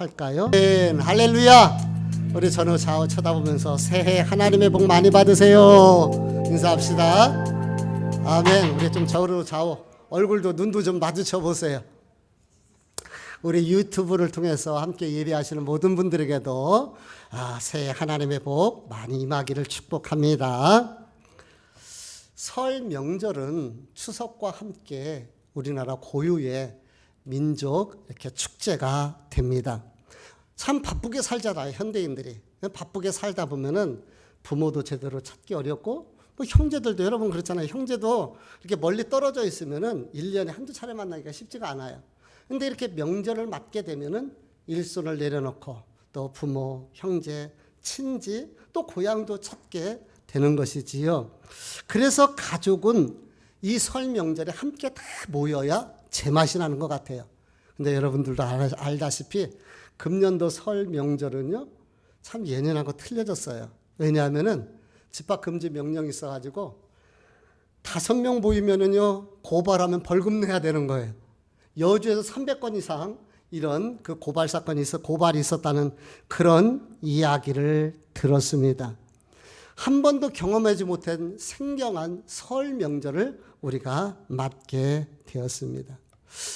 할까요? 네, 할렐루야. 우리 전후 좌우 쳐다보면서 새해 하나님의 복 많이 받으세요. 인사합시다. 아멘. 우리 좀 전후 좌우 얼굴도 눈도 좀 마주쳐 보세요. 우리 유튜브를 통해서 함께 예배하시는 모든 분들에게도 새해 하나님의 복 많이 임하기를 축복합니다. 설 명절은 추석과 함께 우리나라 고유의 민족 이렇게 축제가 됩니다. 참 바쁘게 살잖아요, 현대인들이. 바쁘게 살다 보면은 부모도 제대로 찾기 어렵고, 뭐 형제들도 여러분 그렇잖아요. 형제도 이렇게 멀리 떨어져 있으면은 1년에 한두 차례 만나기가 쉽지가 않아요. 근데 이렇게 명절을 맞게 되면은 일손을 내려놓고 또 부모, 형제, 친지, 또 고향도 찾게 되는 것이지요. 그래서 가족은 이 설 명절에 함께 다 모여야 제맛이 나는 것 같아요. 근데 여러분들도 알다시피 금년도 설 명절은요, 참 예년하고 틀려졌어요. 왜냐하면은 집합 금지 명령이 있어가지고 5명 모이면은요, 고발하면 벌금 내야 되는 거예요. 여주에서 300건 이상 이런 그 고발이 있었다는 그런 이야기를 들었습니다. 한 번도 경험하지 못한 생경한 설 명절을 우리가 맞게 되었습니다.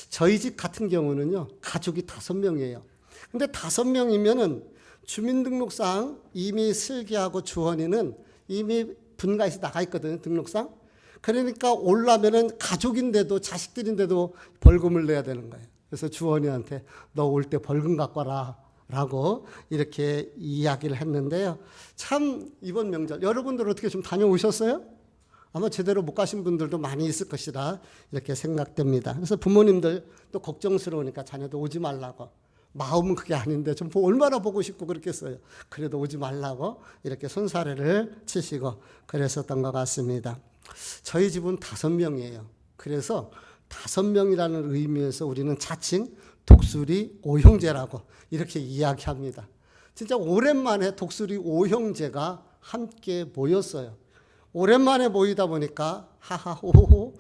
저희 집 같은 경우는요, 가족이 5명이에요. 근데 5명이면은 주민등록상 이미 슬기하고 주원이는 이미 분가해서 나가 있거든요, 등록상. 그러니까 올라면은 가족인데도 자식들인데도 벌금을 내야 되는 거예요. 그래서 주원이한테 너 올 때 벌금 갖고 와라 라고 이렇게 이야기를 했는데요. 참 이번 명절 여러분들 어떻게 좀 다녀오셨어요? 아마 제대로 못 가신 분들도 많이 있을 것이라 이렇게 생각됩니다. 그래서 부모님들 또 걱정스러우니까 자녀도 오지 말라고. 마음은 그게 아닌데 좀 얼마나 보고 싶고 그렇겠어요. 그래도 오지 말라고 이렇게 손사래를 치시고 그랬었던 것 같습니다. 저희 집은 5명이에요. 그래서 5명이라는 의미에서 우리는 자칭 독수리 5형제라고 이렇게 이야기합니다. 진짜 오랜만에 독수리 5형제가 함께 모였어요. 오랜만에 모이다 보니까 하하호호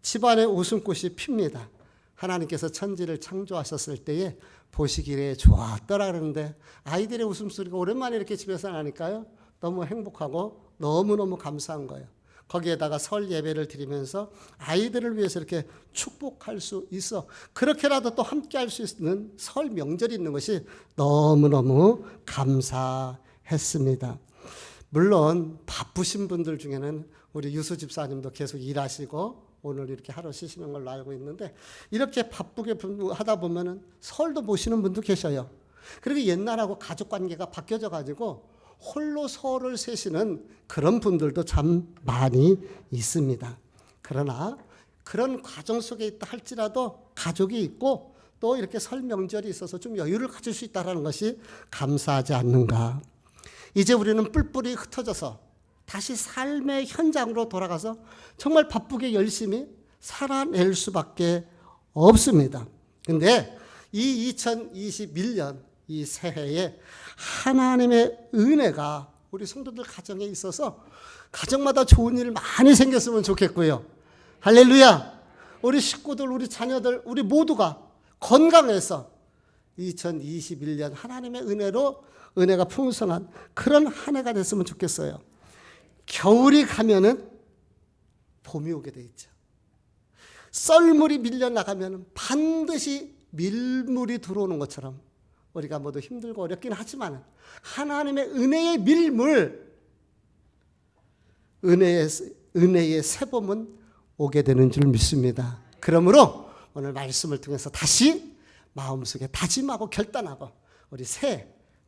집안에 웃음꽃이 핍니다. 하나님께서 천지를 창조하셨을 때에 보시기에 좋았더라 그러는데 아이들의 웃음소리가 오랜만에 이렇게 집에서 나니까요, 너무 행복하고 너무너무 감사한 거예요. 거기에다가 설 예배를 드리면서 아이들을 위해서 이렇게 축복할 수 있어. 그렇게라도 또 함께 할 수 있는 설 명절이 있는 것이 너무너무 감사했습니다. 물론 바쁘신 분들 중에는 우리 유수 집사님도 계속 일하시고 오늘 이렇게 하루 쉬시는 걸로 알고 있는데 이렇게 바쁘게 하다 보면은 설도 모시는 분도 계셔요. 그리고 옛날하고 가족 관계가 바뀌어져 가지고 홀로 설을 세시는 그런 분들도 참 많이 있습니다. 그러나 그런 과정 속에 있다 할지라도 가족이 있고 또 이렇게 설 명절이 있어서 좀 여유를 가질 수 있다는 것이 감사하지 않는가. 이제 우리는 뿔뿔이 흩어져서 다시 삶의 현장으로 돌아가서 정말 바쁘게 열심히 살아낼 수밖에 없습니다. 근데 이 2021년 이 새해에 하나님의 은혜가 우리 성도들 가정에 있어서 가정마다 좋은 일 많이 생겼으면 좋겠고요. 할렐루야. 우리 식구들, 우리 자녀들, 우리 모두가 건강해서 2021년 하나님의 은혜가 풍성한 그런 한 해가 됐으면 좋겠어요. 겨울이 가면은 봄이 오게 돼 있죠. 썰물이 밀려나가면 반드시 밀물이 들어오는 것처럼 우리가 모두 힘들고 어렵긴 하지만 하나님의 은혜의 밀물, 은혜의 새봄은 오게 되는 줄 믿습니다. 그러므로 오늘 말씀을 통해서 다시 마음속에 다짐하고 결단하고 우리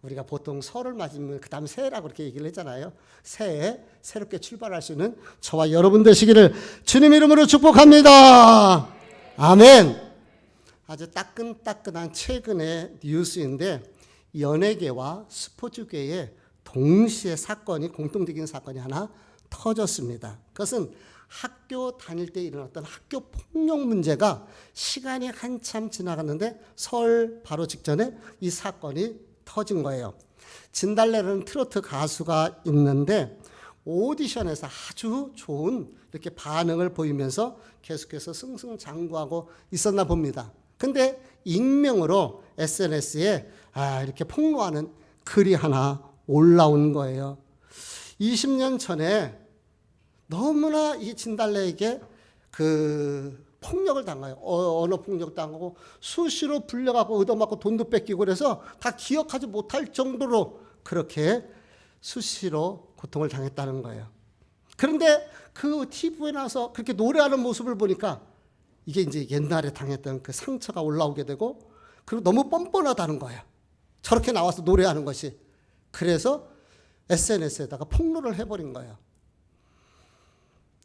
우리가 보통 설을 맞으면 그 다음 새해라고 그렇게 얘기를 했잖아요. 새해 새롭게 출발할 수 있는 저와 여러분 되시기를 주님 이름으로 축복합니다. 아멘. 아주 따끈따끈한 최근의 뉴스인데 연예계와 스포츠계에 동시에 공통적인 사건이 하나 터졌습니다. 그것은 학교 다닐 때 일어났던 학교 폭력 문제가 시간이 한참 지나갔는데 설 바로 직전에 이 사건이 터진 거예요. 진달래라는 트로트 가수가 있는데 오디션에서 아주 좋은 이렇게 반응을 보이면서 계속해서 승승장구하고 있었나 봅니다. 근데 익명으로 SNS에 이렇게 폭로하는 글이 하나 올라온 거예요. 20년 전에 너무나 이 진달래에게 그 폭력을 당해요. 언어 폭력 당하고 수시로 불려가고 얻어맞고 돈도 뺏기고 그래서 다 기억하지 못할 정도로 그렇게 수시로 고통을 당했다는 거예요. 그런데 그 TV에 나와서 그렇게 노래하는 모습을 보니까 이게 이제 옛날에 당했던 그 상처가 올라오게 되고 그리고 너무 뻔뻔하다는 거예요. 저렇게 나와서 노래하는 것이. 그래서 SNS에다가 폭로를 해버린 거예요.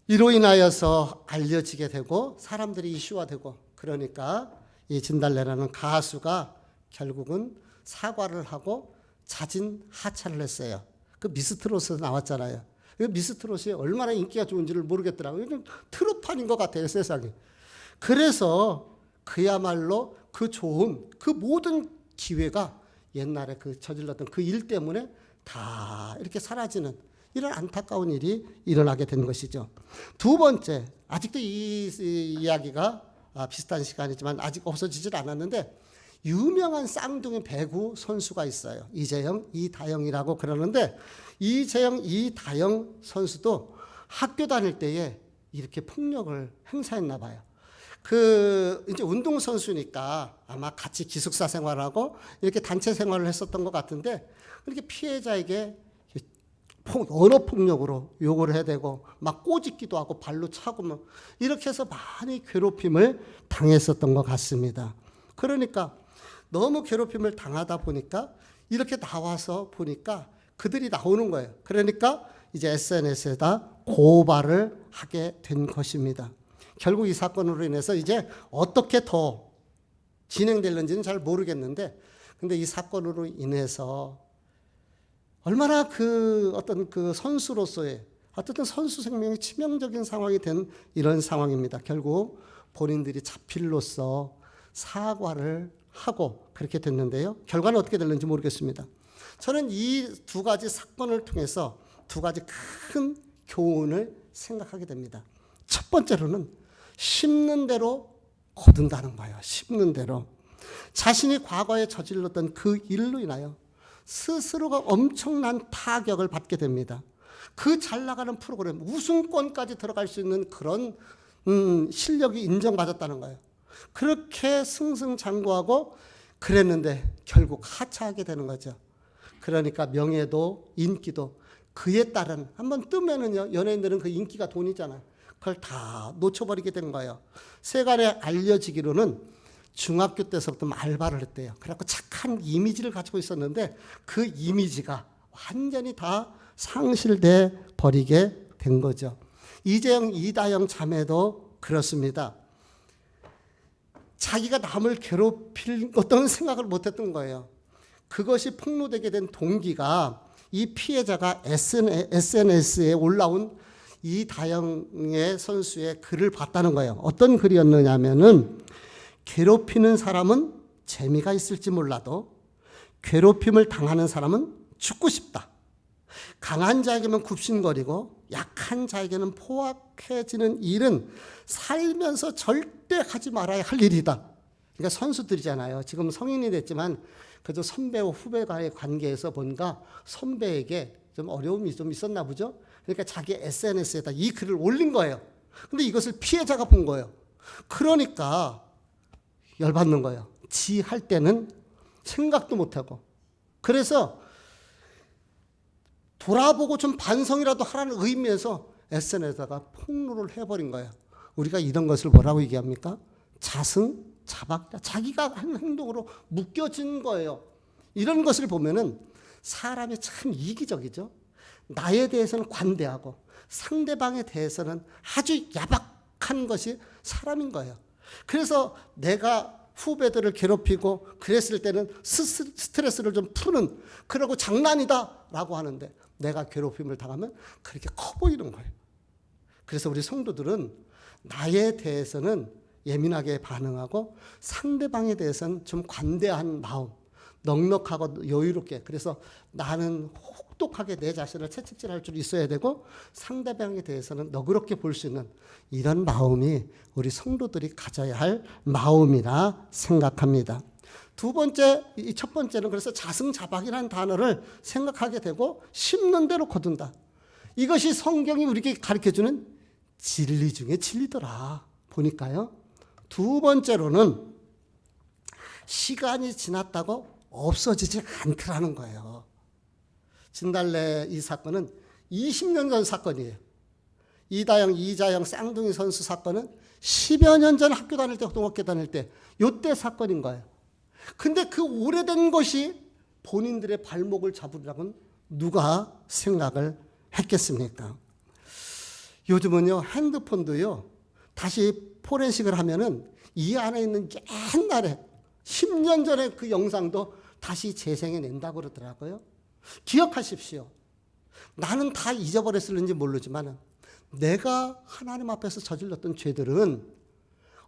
이로 인하여서 알려지게 되고 사람들이 이슈화되고 그러니까 이 진달래라는 가수가 결국은 사과를 하고 자진 하차를 했어요. 그 미스트롯에서 나왔잖아요. 그 미스트롯이 얼마나 인기가 좋은지를 모르겠더라고요. 이건 트롯판인 것 같아요, 세상에. 그래서 그야말로 그 좋은 그 모든 기회가 옛날에 그 저질렀던 그 일 때문에 다 이렇게 사라지는 이런 안타까운 일이 일어나게 된 것이죠. 두 번째, 아직도 이 이야기가 비슷한 시간이지만 아직 없어지질 않았는데 유명한 쌍둥이 배구 선수가 있어요. 이재영, 이다영이라고 그러는데 이재영, 이다영 선수도 학교 다닐 때에 이렇게 폭력을 행사했나 봐요. 그 이제 운동 선수니까 아마 같이 기숙사 생활하고 이렇게 단체 생활을 했었던 것 같은데 이렇게 피해자에게 언어 폭력으로 욕을 해대고 막 꼬집기도 하고 발로 차고 뭐 이렇게 해서 많이 괴롭힘을 당했었던 것 같습니다. 그러니까 너무 괴롭힘을 당하다 보니까 이렇게 나와서 보니까 그들이 나오는 거예요. 그러니까 이제 SNS에다 고발을 하게 된 것입니다. 결국 이 사건으로 인해서 이제 어떻게 더 진행될는지는 잘 모르겠는데 근데 이 사건으로 인해서 얼마나 그 어떤 그 선수로서의 어쨌든 선수 생명이 치명적인 상황이 된 이런 상황입니다. 결국 본인들이 자필로서 사과를 하고 그렇게 됐는데요. 결과는 어떻게 될는지 모르겠습니다. 저는 이 두 가지 사건을 통해서 두 가지 큰 교훈을 생각하게 됩니다. 첫 번째로는 심는 대로 거둔다는 거예요. 심는 대로. 자신이 과거에 저질렀던 그 일로 인하여 스스로가 엄청난 타격을 받게 됩니다. 그 잘 나가는 프로그램, 우승권까지 들어갈 수 있는 그런 실력이 인정받았다는 거예요. 그렇게 승승장구하고 그랬는데 결국 하차하게 되는 거죠. 그러니까 명예도 인기도 그에 따른 한번 뜨면은요 연예인들은 그 인기가 돈이잖아요. 그걸 다 놓쳐버리게 된 거예요. 세간에 알려지기로는 중학교 때서부터 알바를 했대요. 그래갖고 착한 이미지를 가지고 있었는데 그 이미지가 완전히 다 상실돼 버리게 된 거죠. 이재영, 이다영 자매도 그렇습니다. 자기가 남을 괴롭힐 어떤 생각을 못했던 거예요. 그것이 폭로되게 된 동기가 이 피해자가 SNS에 올라온 이다영의 선수의 글을 봤다는 거예요. 어떤 글이었느냐면은 괴롭히는 사람은 재미가 있을지 몰라도 괴롭힘을 당하는 사람은 죽고 싶다. 강한 자에게는 굽신거리고 약한 자에게는 포악해지는 일은 살면서 절대 하지 말아야 할 일이다. 그러니까 선수들이잖아요. 지금 성인이 됐지만 그래도 선배와 후배 간의 관계에서 뭔가 선배에게 좀 어려움이 좀 있었나 보죠. 그러니까 자기 SNS에다 이 글을 올린 거예요. 근데 이것을 피해자가 본 거예요. 그러니까 열받는 거예요. 지 할 때는 생각도 못하고. 그래서 돌아보고 좀 반성이라도 하라는 의미에서 SNS에다가 폭로를 해버린 거예요. 우리가 이런 것을 뭐라고 얘기합니까? 자승, 자박자. 자기가 한 행동으로 묶여진 거예요. 이런 것을 보면은 사람이 참 이기적이죠. 나에 대해서는 관대하고 상대방에 대해서는 아주 야박한 것이 사람인 거예요. 그래서 내가 후배들을 괴롭히고 그랬을 때는 스트레스를 좀 푸는 그러고 장난이다 라고 하는데 내가 괴롭힘을 당하면 그렇게 커 보이는 거예요. 그래서 우리 성도들은 나에 대해서는 예민하게 반응하고 상대방에 대해서는 좀 관대한 마음, 넉넉하고 여유롭게. 그래서 나는 혹독하게 내 자신을 채찍질할 줄 있어야 되고 상대방에 대해서는 너그럽게 볼 수 있는 이런 마음이 우리 성도들이 가져야 할 마음이라 생각합니다. 두 번째, 이 첫 번째는 그래서 자승자박이라는 단어를 생각하게 되고 심는 대로 거둔다. 이것이 성경이 우리에게 가르쳐주는 진리 중에 진리더라 보니까요. 두 번째로는 시간이 지났다고 없어지지 않더라는 거예요. 진달래 이 사건은 20년 전 사건이에요. 이다영, 이자영 쌍둥이 선수 사건은 10여 년 전 학교 다닐 때, 고등학교 다닐 때, 요때 사건인 거예요. 근데 그 오래된 것이 본인들의 발목을 잡으려고는 누가 생각을 했겠습니까? 요즘은요, 핸드폰도요, 다시 포렌식을 하면은 이 안에 있는 옛날에 10년 전에 그 영상도 다시 재생해 낸다고 그러더라고요. 기억하십시오. 나는 다 잊어버렸을는지 모르지만 내가 하나님 앞에서 저질렀던 죄들은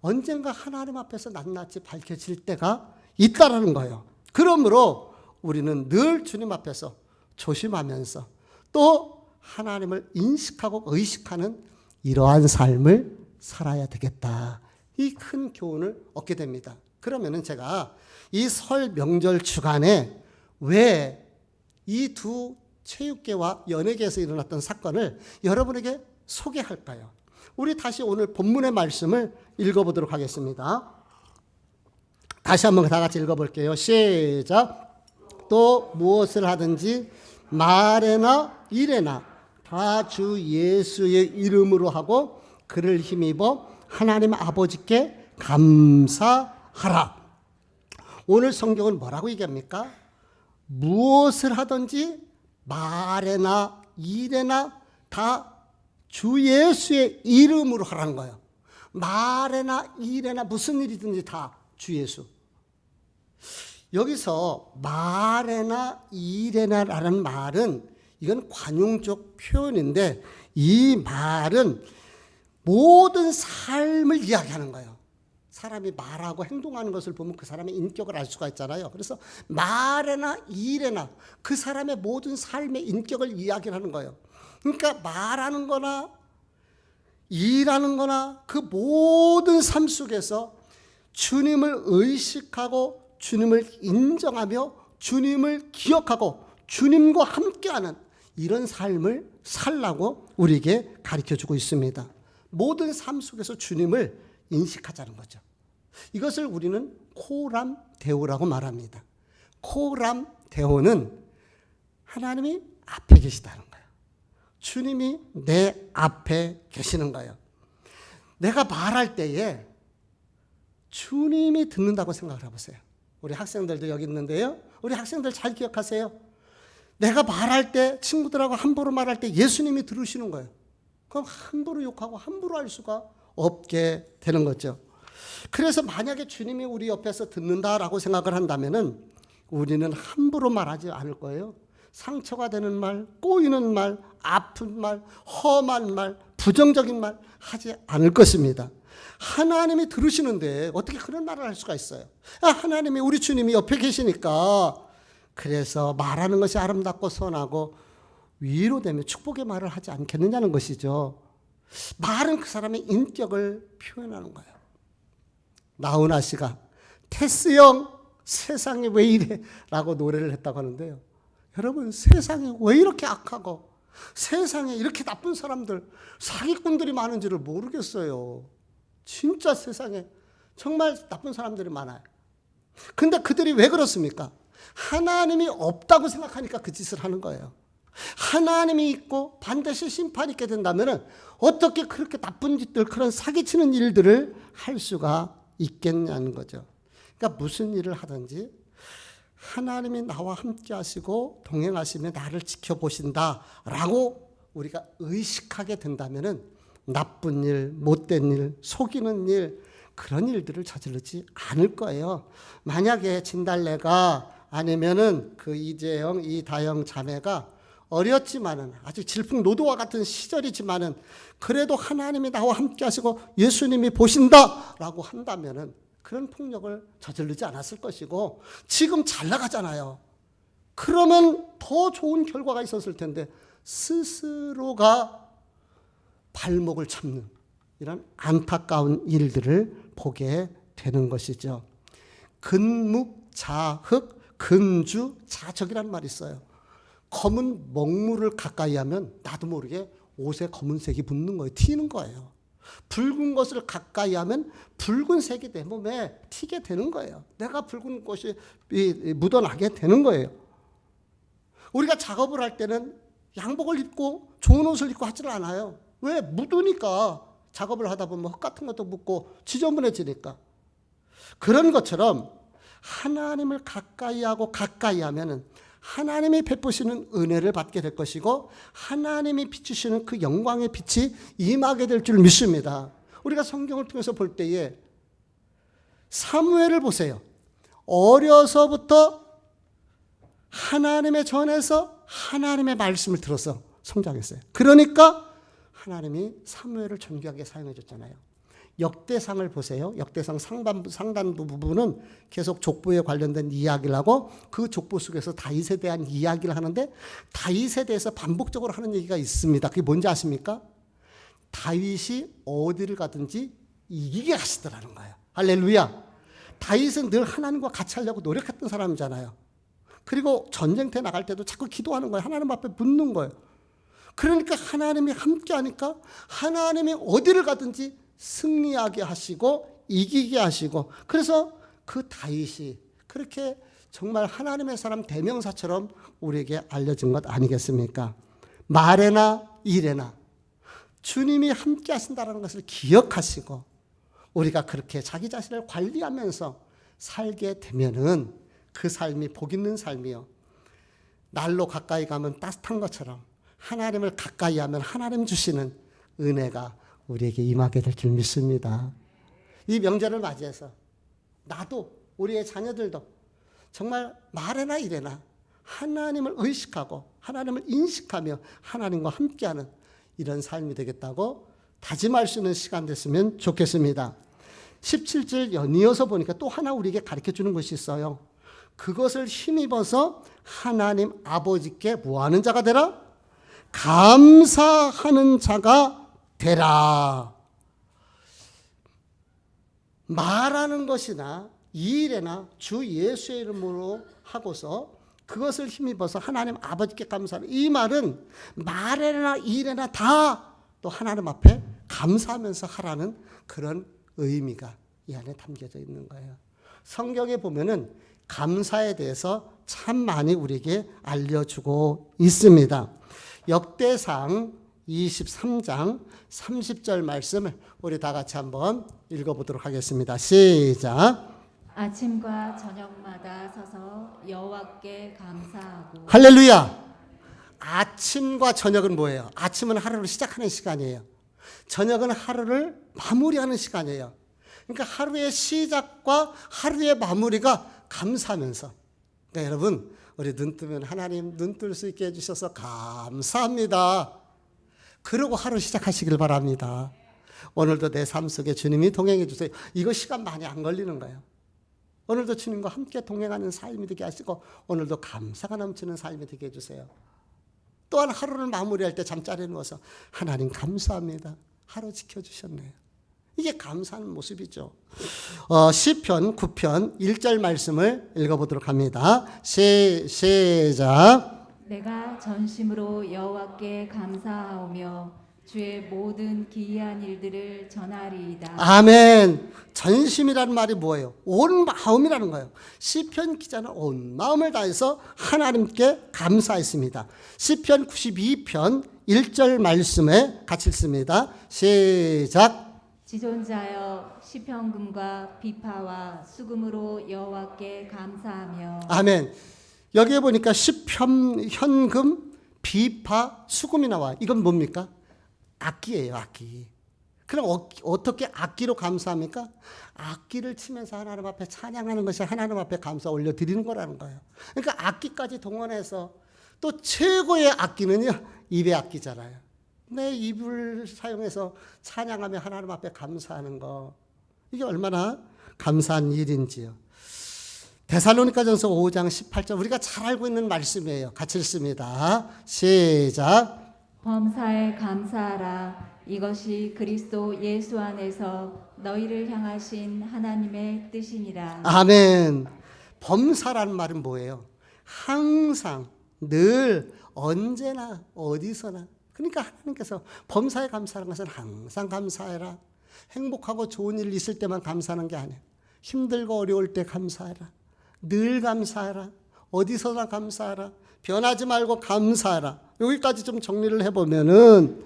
언젠가 하나님 앞에서 낱낱이 밝혀질 때가 있다라는 거예요. 그러므로 우리는 늘 주님 앞에서 조심하면서 또 하나님을 인식하고 의식하는 이러한 삶을 살아야 되겠다. 이 큰 교훈을 얻게 됩니다. 그러면은 제가 이 설 명절 주간에 왜 이 두 체육계와 연예계에서 일어났던 사건을 여러분에게 소개할까요? 우리 다시 오늘 본문의 말씀을 읽어보도록 하겠습니다. 다시 한번 다 같이 읽어볼게요. 시작. 또 무엇을 하든지 말에나 일에나 다 주 예수의 이름으로 하고 그를 힘입어 하나님 아버지께 감사하라. 오늘 성경은 뭐라고 얘기합니까? 무엇을 하든지 말에나 일에나 다 주 예수의 이름으로 하라는 거예요. 말에나 일에나 무슨 일이든지 다 주 예수. 여기서 말에나 일에나라는 말은 이건 관용적 표현인데 이 말은 모든 삶을 이야기하는 거예요. 사람이 말하고 행동하는 것을 보면 그 사람의 인격을 알 수가 있잖아요. 그래서 말에나 일에나 그 사람의 모든 삶의 인격을 이야기하는 거예요. 그러니까 말하는 거나 일하는 거나 그 모든 삶 속에서 주님을 의식하고 주님을 인정하며 주님을 기억하고 주님과 함께하는 이런 삶을 살라고 우리에게 가르쳐주고 있습니다. 모든 삶 속에서 주님을 인식하자는 거죠. 이것을 우리는 코람 데오라고 말합니다. 코람 데오는 하나님이 앞에 계시다는 거예요. 주님이 내 앞에 계시는 거예요. 내가 말할 때에 주님이 듣는다고 생각을 해보세요. 우리 학생들도 여기 있는데요. 우리 학생들 잘 기억하세요. 내가 말할 때, 친구들하고 함부로 말할 때 예수님이 들으시는 거예요. 그럼 함부로 욕하고 함부로 할 수가 없게 되는 거죠. 그래서 만약에 주님이 우리 옆에서 듣는다라고 생각을 한다면은 우리는 함부로 말하지 않을 거예요. 상처가 되는 말, 꼬이는 말, 아픈 말, 험한 말, 부정적인 말 하지 않을 것입니다. 하나님이 들으시는데 어떻게 그런 말을 할 수가 있어요? 하나님이 우리 주님이 옆에 계시니까 그래서 말하는 것이 아름답고 선하고 위로되며 축복의 말을 하지 않겠느냐는 것이죠. 말은 그 사람의 인격을 표현하는 거예요. 나훈아 씨가 테스 형 세상이 왜 이래 라고 노래를 했다고 하는데요. 여러분 세상이 왜 이렇게 악하고 세상에 이렇게 나쁜 사람들 사기꾼들이 많은지를 모르겠어요. 진짜 세상에 정말 나쁜 사람들이 많아요. 근데 그들이 왜 그렇습니까? 하나님이 없다고 생각하니까 그 짓을 하는 거예요. 하나님이 있고 반드시 심판이 있게 된다면 어떻게 그렇게 나쁜 짓들, 그런 사기치는 일들을 할 수가 있겠냐는 거죠. 그러니까 무슨 일을 하든지 하나님이 나와 함께 하시고 동행하시며 나를 지켜보신다라고 우리가 의식하게 된다면 나쁜 일, 못된 일, 속이는 일, 그런 일들을 저지르지 않을 거예요. 만약에 진달래가 아니면은 그 이재영, 이다영 자매가 어렸지만은 아직 질풍노도와 같은 시절이지만은 그래도 하나님이 나와 함께 하시고 예수님이 보신다라고 한다면은 그런 폭력을 저지르지 않았을 것이고 지금 잘 나가잖아요. 그러면 더 좋은 결과가 있었을 텐데 스스로가 발목을 잡는 이런 안타까운 일들을 보게 되는 것이죠. 근묵자흑 근주자적이라는 말이 있어요. 검은 먹물을 가까이 하면 나도 모르게 옷에 검은색이 붙는 거예요. 튀는 거예요. 붉은 것을 가까이 하면 붉은색이 내 몸에 튀게 되는 거예요. 내가 붉은 것이 묻어나게 되는 거예요. 우리가 작업을 할 때는 양복을 입고 좋은 옷을 입고 하지는 않아요. 왜? 묻으니까. 작업을 하다 보면 흙 같은 것도 묻고 지저분해지니까. 그런 것처럼 하나님을 가까이 하고 가까이 하면은 하나님이 베푸시는 은혜를 받게 될 것이고 하나님이 비추시는 그 영광의 빛이 임하게 될 줄 믿습니다. 우리가 성경을 통해서 볼 때에 사무엘을 보세요. 어려서부터 하나님의 전에서 하나님의 말씀을 들어서 성장했어요. 그러니까 하나님이 사무엘을 존귀하게 사용해 줬잖아요. 역대상을 보세요. 역대상 상단부 부분은 계속 족보에 관련된 이야기를 하고 그 족보 속에서 다윗에 대한 이야기를 하는데 다윗에 대해서 반복적으로 하는 얘기가 있습니다. 그게 뭔지 아십니까? 다윗이 어디를 가든지 이기게 하시더라는 거예요. 할렐루야. 다윗은 늘 하나님과 같이 하려고 노력했던 사람이잖아요. 그리고 전쟁터에 나갈 때도 자꾸 기도하는 거예요. 하나님 앞에 붙는 거예요. 그러니까 하나님이 함께 하니까 하나님이 어디를 가든지 승리하게 하시고 이기게 하시고 그래서 그 다윗이 그렇게 정말 하나님의 사람 대명사처럼 우리에게 알려진 것 아니겠습니까? 말에나 일에나 주님이 함께 하신다는 것을 기억하시고 우리가 그렇게 자기 자신을 관리하면서 살게 되면은 그 삶이 복 있는 삶이요. 날로 가까이 가면 따뜻한 것처럼 하나님을 가까이 하면 하나님 주시는 은혜가 우리에게 임하게 될 줄 믿습니다. 이 명절을 맞이해서 나도 우리의 자녀들도 정말 말에나 일에나 하나님을 의식하고 하나님을 인식하며 하나님과 함께하는 이런 삶이 되겠다고 다짐할 수 있는 시간 됐으면 좋겠습니다. 17절 연이어서 보니까 또 하나 우리에게 가르쳐 주는 것이 있어요. 그것을 힘입어서 하나님 아버지께 뭐하는 자가 되라? 감사하는 자가 되라. 말하는 것이나 일에나 주 예수의 이름으로 하고서 그것을 힘입어서 하나님 아버지께 감사하는 이 말은 말에나 일에나 다 또 하나님 앞에 감사하면서 하라는 그런 의미가 이 안에 담겨져 있는 거예요. 성경에 보면은 감사에 대해서 참 많이 우리에게 알려주고 있습니다. 역대상 23장 30절 말씀을 우리 다 같이 한번 읽어보도록 하겠습니다. 시작. 아침과 저녁마다 서서 여호와께 감사하고. 할렐루야. 아침과 저녁은 뭐예요? 아침은 하루를 시작하는 시간이에요. 저녁은 하루를 마무리하는 시간이에요. 그러니까 하루의 시작과 하루의 마무리가 감사하면서. 그러니까 여러분 우리 눈 뜨면 하나님 눈 뜰 수 있게 해주셔서 감사합니다. 그러고 하루 시작하시길 바랍니다. 오늘도 내 삶 속에 주님이 동행해 주세요. 이거 시간 많이 안 걸리는 거예요. 오늘도 주님과 함께 동행하는 삶이 되게 하시고 오늘도 감사가 넘치는 삶이 되게 해주세요. 또한 하루를 마무리할 때 잠자리에 누워서 하나님 감사합니다. 하루 지켜주셨네요. 이게 감사하는 모습이죠. 시편 9편 1절 말씀을 읽어보도록 합니다. 시작. 내가 전심으로 여호와께 감사하오며 주의 모든 기이한 일들을 전하리이다. 아멘. 전심이라는 말이 뭐예요? 온 마음이라는 거예요. 시편 기자는 온 마음을 다해서 하나님께 감사했습니다. 시편 92편 1절 말씀에 같이 읽습니다. 시작. 지존자여 시편금과 비파와 수금으로 여호와께 감사하며. 아멘. 여기에 보니까 시편, 현금, 비파, 수금이 나와요. 이건 뭡니까? 악기예요, 악기. 그럼 어떻게 악기로 감사합니까? 악기를 치면서 하나님 앞에 찬양하는 것이 하나님 앞에 감사 올려드리는 거라는 거예요. 그러니까 악기까지 동원해서 또 최고의 악기는요, 입의 악기잖아요. 내 입을 사용해서 찬양하며 하나님 앞에 감사하는 거. 이게 얼마나 감사한 일인지요. 데살로니가전서 5장 18절 우리가 잘 알고 있는 말씀이에요. 같이 읽습니다. 시작. 범사에 감사하라. 이것이 그리스도 예수 안에서 너희를 향하신 하나님의 뜻이니라. 아멘. 범사라는 말은 뭐예요? 항상, 늘, 언제나, 어디서나. 그러니까 하나님께서 범사에 감사하는 것은 항상 감사해라. 행복하고 좋은 일 있을 때만 감사하는 게 아니에요. 힘들고 어려울 때 감사해라. 늘 감사해라. 어디서나 감사하라. 변하지 말고 감사하라. 여기까지 좀 정리를 해보면은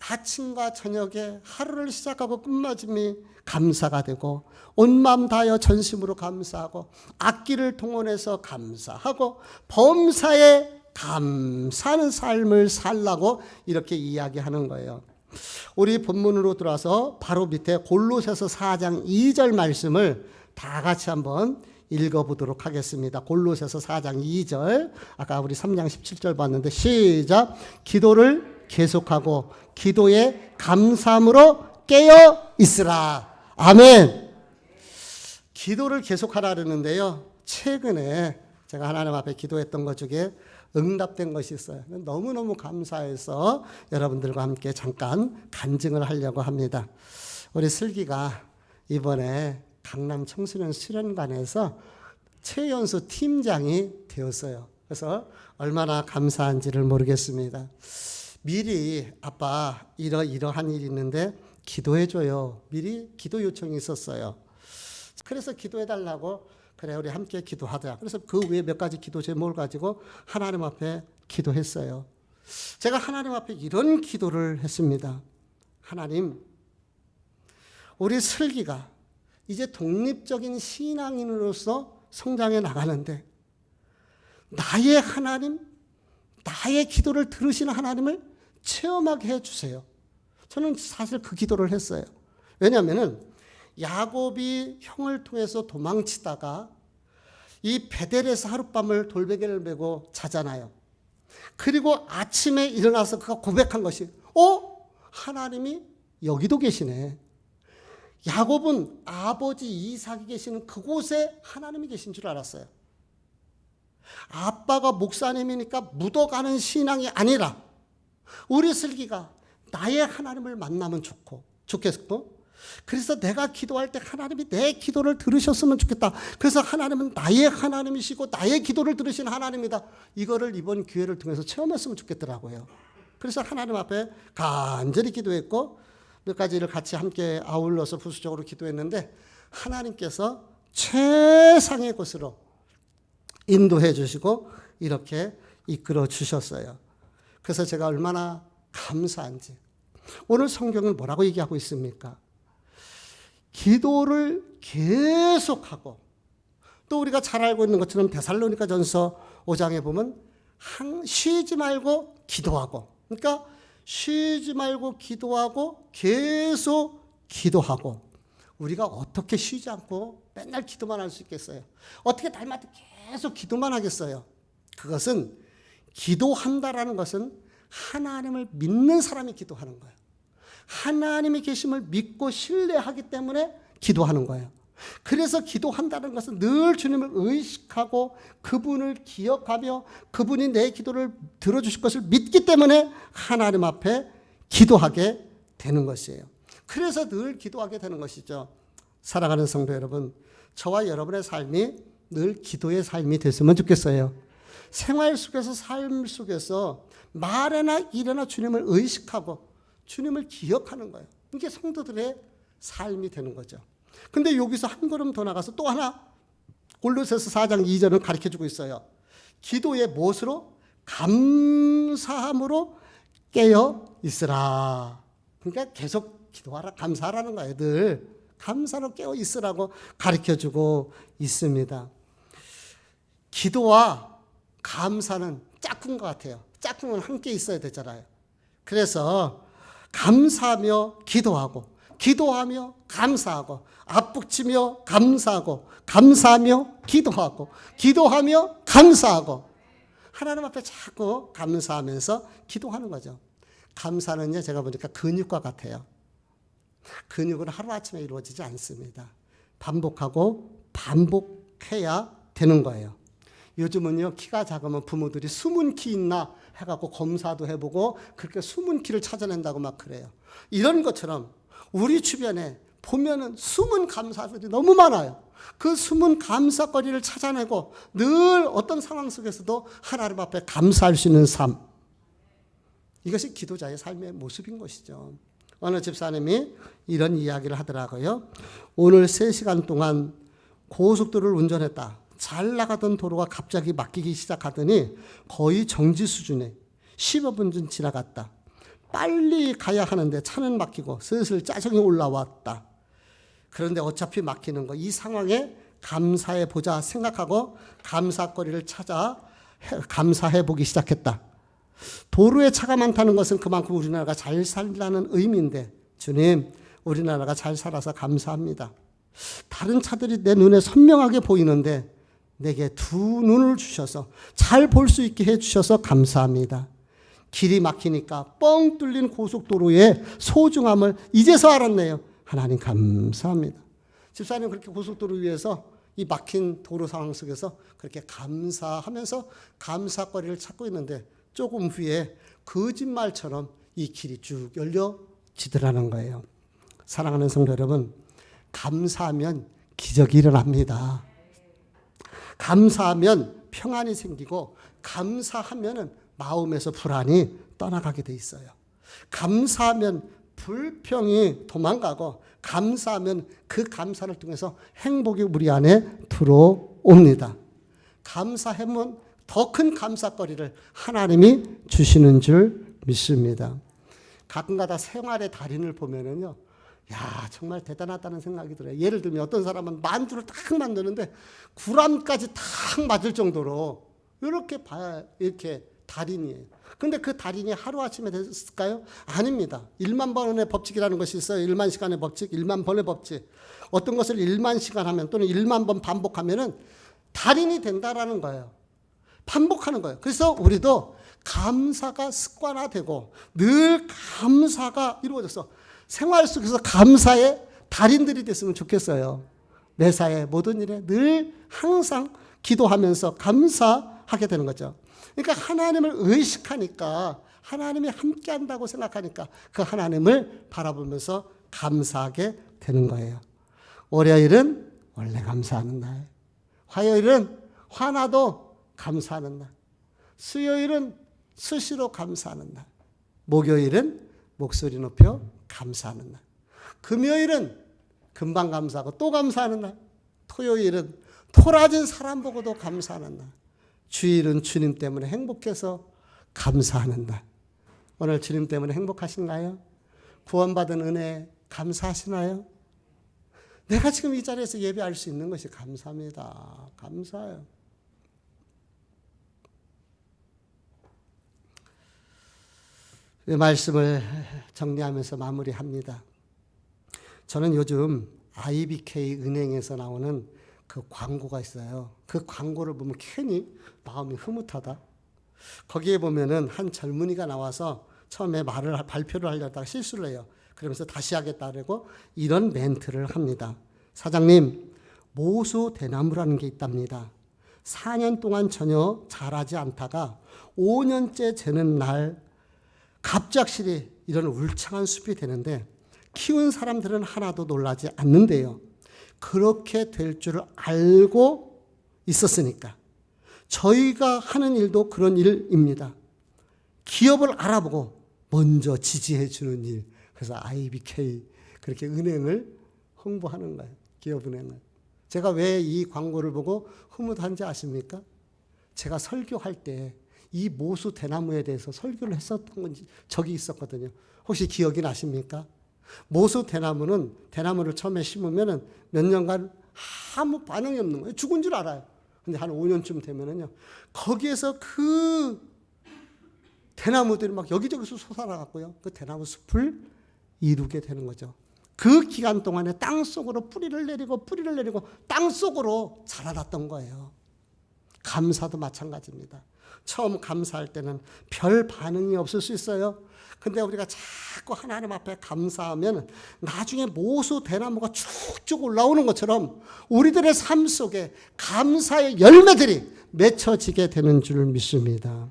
아침과 저녁에 하루를 시작하고 끝마침이 감사가 되고 온 마음 다하여 전심으로 감사하고 악기를 동원해서 감사하고 범사에 감사하는 삶을 살라고 이렇게 이야기하는 거예요. 우리 본문으로 들어와서 바로 밑에 골로새서 4장 2절 말씀을 다 같이 한번 읽어보도록 하겠습니다. 골로새서 4장 2절, 아까 우리 3장 17절 봤는데 시작. 기도를 계속하고 기도에 감사함으로 깨어 있으라. 아멘. 기도를 계속하라 그러는데요, 최근에 제가 하나님 앞에 기도했던 것 중에 응답된 것이 있어요. 너무너무 감사해서 여러분들과 함께 잠깐 간증을 하려고 합니다. 우리 슬기가 이번에 강남 청소년 수련관에서 최연소 팀장이 되었어요. 그래서 얼마나 감사한지를 모르겠습니다. 미리 아빠 이러한 일이 있는데 기도해줘요. 미리 기도 요청이 있었어요. 그래서 기도해달라고, 그래 우리 함께 기도하자. 그래서 그 외에 몇 가지 기도 제목을 가지고 하나님 앞에 기도했어요. 제가 하나님 앞에 이런 기도를 했습니다. 하나님, 우리 슬기가 이제 독립적인 신앙인으로서 성장해 나가는데 나의 하나님, 나의 기도를 들으시는 하나님을 체험하게 해주세요. 저는 사실 그 기도를 했어요. 왜냐하면 야곱이 형을 통해서 도망치다가 이 베델에서 하룻밤을 돌베개를 메고 자잖아요. 그리고 아침에 일어나서 그가 고백한 것이 하나님이 여기도 계시네. 야곱은 아버지 이삭이 계시는 그곳에 하나님이 계신 줄 알았어요. 아빠가 목사님이니까 묻어가는 신앙이 아니라 우리 슬기가 나의 하나님을 만나면 좋겠고, 그래서 내가 기도할 때 하나님이 내 기도를 들으셨으면 좋겠다. 그래서 하나님은 나의 하나님이시고 나의 기도를 들으시는 하나님이다. 이거를 이번 기회를 통해서 체험했으면 좋겠더라고요. 그래서 하나님 앞에 간절히 기도했고 몇 가지를 같이 함께 아울러서 부수적으로 기도했는데 하나님께서 최상의 곳으로 인도해 주시고 이렇게 이끌어 주셨어요. 그래서 제가 얼마나 감사한지. 오늘 성경은 뭐라고 얘기하고 있습니까? 기도를 계속하고, 또 우리가 잘 알고 있는 것처럼 데살로니가전서 5장에 보면 쉬지 말고 기도하고, 그러니까 쉬지 말고 기도하고 계속 기도하고. 우리가 어떻게 쉬지 않고 맨날 기도만 할 수 있겠어요? 어떻게 날마다 계속 기도만 하겠어요? 그것은 기도한다라는 것은 하나님을 믿는 사람이 기도하는 거예요. 하나님이 계심을 믿고 신뢰하기 때문에 기도하는 거예요. 그래서 기도한다는 것은 늘 주님을 의식하고 그분을 기억하며 그분이 내 기도를 들어주실 것을 믿기 때문에 하나님 앞에 기도하게 되는 것이에요. 그래서 늘 기도하게 되는 것이죠. 사랑하는 성도 여러분, 저와 여러분의 삶이 늘 기도의 삶이 됐으면 좋겠어요. 생활 속에서, 삶 속에서 말에나 일에나 주님을 의식하고 주님을 기억하는 거예요. 이게 성도들의 삶이 되는 거죠. 근데 여기서 한 걸음 더 나가서 또 하나 골로새서 4장 2절을 가르쳐주고 있어요. 기도의 무엇으로? 감사함으로 깨어 있으라. 그러니까 계속 기도하라, 감사하라는 거예요. 늘 감사로 깨어 있으라고 가르쳐주고 있습니다. 기도와 감사는 짝꿍 것 같아요. 짝꿍은 함께 있어야 되잖아요. 그래서 감사하며 기도하고, 기도하며 감사하고, 앞북치며 감사하고, 감사하며 기도하고, 기도하며 감사하고, 하나님 앞에 자꾸 감사하면서 기도하는 거죠. 감사는요, 제가 보니까 근육과 같아요. 근육은 하루아침에 이루어지지 않습니다. 반복하고 반복해야 되는 거예요. 요즘은요, 키가 작으면 부모들이 숨은 키 있나 해갖고 검사도 해보고 그렇게 숨은 키를 찾아낸다고 막 그래요. 이런 것처럼 우리 주변에 보면은 숨은 감사들이 너무 많아요. 그 숨은 감사거리를 찾아내고 늘 어떤 상황 속에서도 하나님 앞에 감사할 수 있는 삶. 이것이 기도자의 삶의 모습인 것이죠. 어느 집사님이 이런 이야기를 하더라고요. 오늘 3시간 동안 고속도로를 운전했다. 잘 나가던 도로가 갑자기 막히기 시작하더니 거의 정지 수준에 15분 전 지나갔다. 빨리 가야 하는데 차는 막히고 슬슬 짜증이 올라왔다. 그런데 어차피 막히는 거, 이 상황에 감사해 보자 생각하고 감사거리를 찾아 감사해 보기 시작했다. 도로에 차가 많다는 것은 그만큼 우리나라가 잘 살라는 의미인데, 주님, 우리나라가 잘 살아서 감사합니다. 다른 차들이 내 눈에 선명하게 보이는데 내게 두 눈을 주셔서 잘 볼 수 있게 해주셔서 감사합니다. 길이 막히니까 뻥 뚫린 고속도로의 소중함을 이제서 알았네요. 하나님 감사합니다. 집사님 그렇게 고속도로 위에서 이 막힌 도로 상황 속에서 그렇게 감사하면서 감사거리를 찾고 있는데 조금 후에 거짓말처럼 이 길이 쭉 열려지더라는 거예요. 사랑하는 성도 여러분, 감사하면 기적이 일어납니다. 감사하면 평안이 생기고 감사하면 마음에서 불안이 떠나가게 돼 있어요. 감사하면 불평이 도망가고 감사하면 그 감사를 통해서 행복이 우리 안에 들어옵니다. 감사하면 더 큰 감사거리를 하나님이 주시는 줄 믿습니다. 가끔가다 생활의 달인을 보면은요, 야, 정말 대단하다는 생각이 들어요. 예를 들면 어떤 사람은 만두를 딱 만드는데 구람까지 딱 맞을 정도로 이렇게 달인이에요. 근데 그 달인이 하루아침에 됐을까요? 아닙니다. 1만 번의 법칙이라는 것이 있어요. 1만 시간의 법칙, 1만 번의 법칙. 어떤 것을 1만 시간 하면 또는 1만 번 반복하면은 달인이 된다라는 거예요. 반복하는 거예요. 그래서 우리도 감사가 습관화되고 늘 감사가 이루어져서 생활 속에서 감사의 달인들이 됐으면 좋겠어요. 매사에 모든 일에 늘 항상 기도하면서 감사하게 되는 거죠. 그러니까 하나님을 의식하니까, 하나님이 함께한다고 생각하니까 그 하나님을 바라보면서 감사하게 되는 거예요. 월요일은 원래 감사하는 날, 화요일은 화나도 감사하는 날, 수요일은 수시로 감사하는 날, 목요일은 목소리 높여 감사하는 날, 금요일은 금방 감사하고 또 감사하는 날, 토요일은 토라진 사람 보고도 감사하는 날, 주일은 주님 때문에 행복해서 감사하는 날. 오늘 주님 때문에 행복하신가요? 구원받은 은혜 감사하시나요? 내가 지금 이 자리에서 예배할 수 있는 것이 감사합니다. 감사해요. 이 말씀을 정리하면서 마무리합니다. 저는 요즘 IBK 은행에서 나오는 그 광고가 있어요. 그 광고를 보면 괜히 마음이 흐뭇하다. 거기에 보면은 한 젊은이가 나와서 처음에 발표를 하려다가 실수를 해요. 그러면서 다시 하겠다 그러고 이런 멘트를 합니다. 사장님, 모수 대나무라는 게 있답니다. 4년 동안 전혀 자라지 않다가 5년째 되는 날 갑작스레 이런 울창한 숲이 되는데 키운 사람들은 하나도 놀라지 않는데요. 그렇게 될 줄 알고 있었으니까 저희가 하는 일도 그런 일입니다. 기업을 알아보고 먼저 지지해 주는 일. 그래서 IBK 그렇게 은행을 홍보하는 거예요. 기업은행을. 제가 왜 이 광고를 보고 흐뭇한지 아십니까? 제가 설교할 때 이 모수 대나무에 대해서 설교를 했었던 건지 적이 있었거든요. 혹시 기억이 나십니까? 모수 대나무는 대나무를 처음에 심으면은 몇 년간 아무 반응이 없는 거예요. 죽은 줄 알아요. 근데 한 5년쯤 되면은요, 거기에서 그 대나무들이 막 여기저기서 솟아나갔고요. 그 대나무 숲을 이루게 되는 거죠. 그 기간 동안에 땅 속으로 뿌리를 내리고 땅 속으로 자라났던 거예요. 감사도 마찬가지입니다. 처음 감사할 때는 별 반응이 없을 수 있어요. 근데 우리가 자꾸 하나님 앞에 감사하면 나중에 모수 대나무가 쭉쭉 올라오는 것처럼 우리들의 삶 속에 감사의 열매들이 맺혀지게 되는 줄 믿습니다.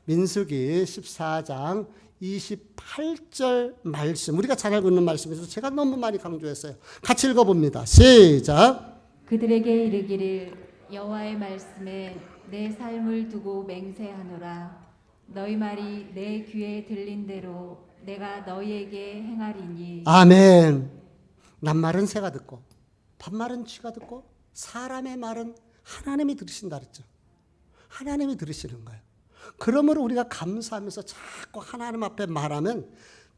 민수기 14장 28절 말씀, 우리가 잘 알고 있는 말씀에서 제가 너무 많이 강조했어요. 같이 읽어봅니다. 시작. 그들에게 이르기를 여호와의 말씀에 내 삶을 두고 맹세하노라. 너희 말이 내 귀에 들린 대로 내가 너희에게 행하리니. 아멘. 낱말은 새가 듣고 반말은 쥐가 듣고 사람의 말은 하나님이 들으신다 그랬죠. 하나님이 들으시는 거예요. 그러므로 우리가 감사하면서 자꾸 하나님 앞에 말하면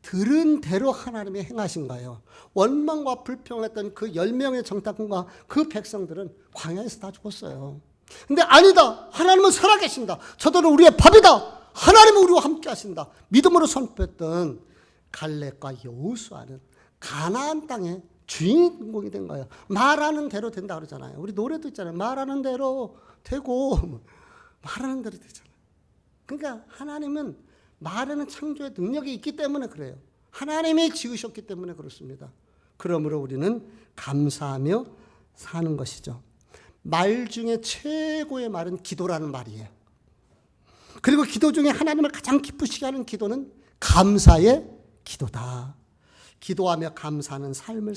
들은 대로 하나님이 행하신 거예요. 원망과 불평했던 그 10명의 정탐꾼과 그 백성들은 광야에서 다 죽었어요. 근데 아니다. 하나님은 살아계신다. 저들은 우리의 밥이다. 하나님은 우리와 함께 하신다. 믿음으로 선포했던 갈렙과 여호수아는 가나안 땅의 주인공이 된 거예요. 말하는 대로 된다 그러잖아요. 우리 노래도 있잖아요. 말하는 대로 되고 말하는 대로 되잖아요. 그러니까 하나님은 말하는 창조의 능력이 있기 때문에 그래요. 하나님이 지으셨기 때문에 그렇습니다. 그러므로 우리는 감사하며 사는 것이죠. 말 중에 최고의 말은 기도라는 말이에요. 그리고 기도 중에 하나님을 가장 기쁘시게 하는 기도는 감사의 기도다. 기도하며 감사하는 삶을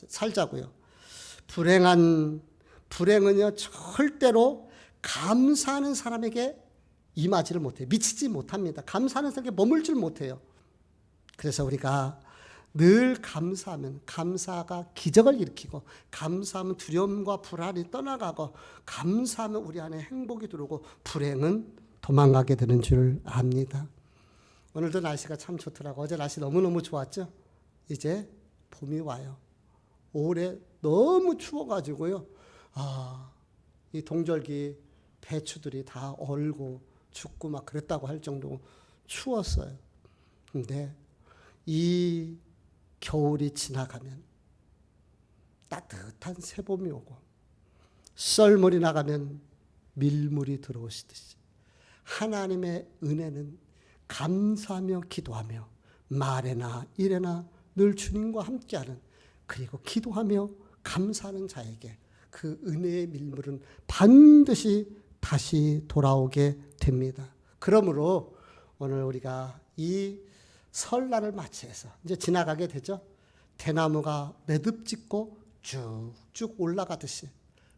살자고요. 불행은요 절대로 감사하는 사람에게 임하지를 못해요. 미치지 못합니다. 감사하는 사람에게 머물지를 못해요. 그래서 우리가 늘 감사하면 감사가 기적을 일으키고, 감사하면 두려움과 불안이 떠나가고, 감사하면 우리 안에 행복이 들어오고 불행은 도망가게 되는 줄 압니다. 오늘도 날씨가 참 좋더라고. 어제 날씨 너무너무 좋았죠? 이제 봄이 와요. 올해 너무 추워가지고요. 이 동절기 배추들이 다 얼고 죽고 막 그랬다고 할 정도로 추웠어요. 근데 이 겨울이 지나가면 따뜻한 새봄이 오고, 썰물이 나가면 밀물이 들어오시듯이 하나님의 은혜는 감사하며 기도하며 말에나 일에나 늘 주님과 함께하는, 그리고 기도하며 감사하는 자에게 그 은혜의 밀물은 반드시 다시 돌아오게 됩니다. 그러므로 오늘 우리가 이 설날을 맞이해서 이제 지나가게 되죠. 대나무가 매듭짓고 쭉쭉 올라가듯이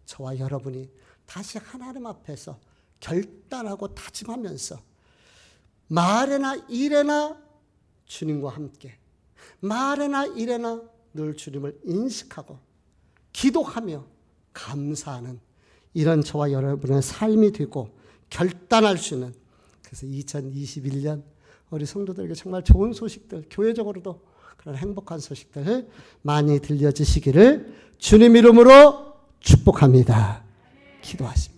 저와 여러분이 다시 하나님 앞에서 결단하고 다짐하면서 말에나 일에나 주님과 함께, 말에나 일에나 늘 주님을 인식하고 기도하며 감사하는 이런 저와 여러분의 삶이 되고 결단할 수 있는, 그래서 2021년 우리 성도들에게 정말 좋은 소식들, 교회적으로도 그런 행복한 소식들 많이 들려주시기를 주님 이름으로 축복합니다. 기도하십니다.